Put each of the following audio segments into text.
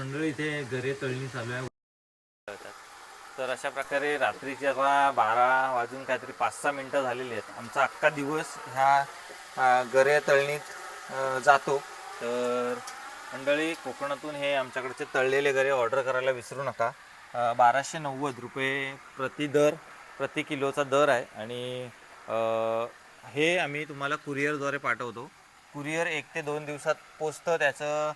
मंडळी इथे घरे तळणी चालू आहे. तर अशा प्रकारे रात्रीचे आता 12 वाजून काहीतरी 5-6 मिनटं झालेली आहेत. आमचा अख्खा दिवस ह्या गरे तळणीत जातो. तर मंडळी कोकणातून हे आमच्याकडचे तळलेले गरे ऑर्डर करायला विसरू नका. 1290 रुपये प्रति किलोचा दर आहे आणि हे आम्ही तुम्हाला कुरिअरद्वारे पाठवतो. कुरिअर 1 ते 2 दिवसात पोचतं. त्याचं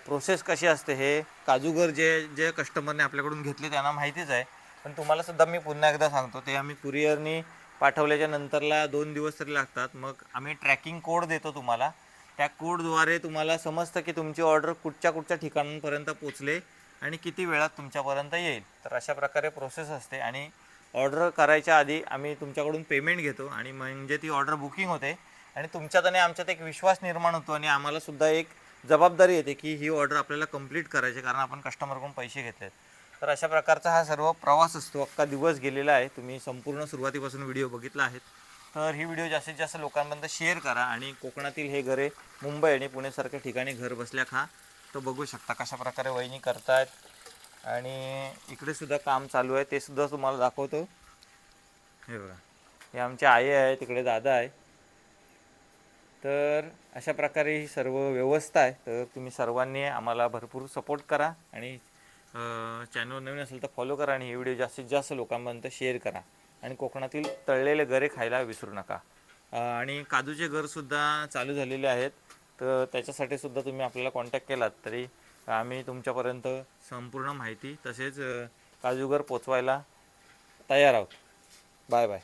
प्रोसेस कशी असते हे काजूगर जे कस्टमरने आपल्याकडून घेतले त्यांना माहितीच आहे, पण तुम्हाला सुद्धा मी पुन्हा एकदा सांगतो. ते आम्ही कुरिअरनी पाठवल्याच्या नंतरला 2 दिवस तरी लागतात. मग आम्ही ट्रॅकिंग कोड देतो तुम्हाला. त्या कोडद्वारे तुम्हाला समजतं की तुमची ऑर्डर कुठच्या ठिकाणांपर्यंत पोचले आणि किती वेळात तुमच्यापर्यंत येईल. तर अशा प्रकारे प्रोसेस असते आणि ऑर्डर करायच्या आधी आम्ही तुमच्याकडून पेमेंट घेतो आणि म्हणजे ती ऑर्डर बुकिंग होते आणि तुमच्यात आणि आमच्यात एक विश्वास निर्माण होतो आणि आम्हालासुद्धा एक जबाबदारी येते की ही ऑर्डर आपल्याला कंप्लीट करायची, कारण आपण कस्टमरकडून पैसे घेतले आहेत. तर अशा प्रकारचा हा सर्व प्रवास असतो. अख्खा दिवस गेलेला आहे. तुम्ही संपूर्ण सुरुवातीपासून व्हिडिओ बघितला आहेत. तर ही व्हिडिओ जास्तीत जास्त लोकांपर्यंत शेअर करा आणि कोकणातील हे घरे मुंबई आणि पुणेसारख्या ठिकाणी घर बसल्या खा. तर बघू शकता कशा प्रकारे वहिनी करतायत आणि इकडे सुद्धा काम चालू आहे, ते सुद्धा तुम्हाला दाखवतो. हे बघा, हे आमचे आई आहे, तिकडे दादा आहे. तर अशा प्रकारे ही सर्व व्यवस्था आहे. तर तुम्ही सर्वांनी आम्हाला भरपूर सपोर्ट करा आणि चॅनल नवीन असेल तर फॉलो करा आणि ही व्हिडिओ जास्तीत जास्त लोकांपर्यंत शेअर करा आणि कोकणातील तळलेले गरे खायला विसरू नका. आणि काजूचे घरसुद्धा चालू झालेले आहेत. तर त्याच्यासाठी सुद्धा तुम्ही आपल्याला कॉन्टॅक्ट केलात तरी आम्ही तुमच्यापर्यंत संपूर्ण माहिती तसेच काजूगर पोचवायला तयार आहोत. Bye bye.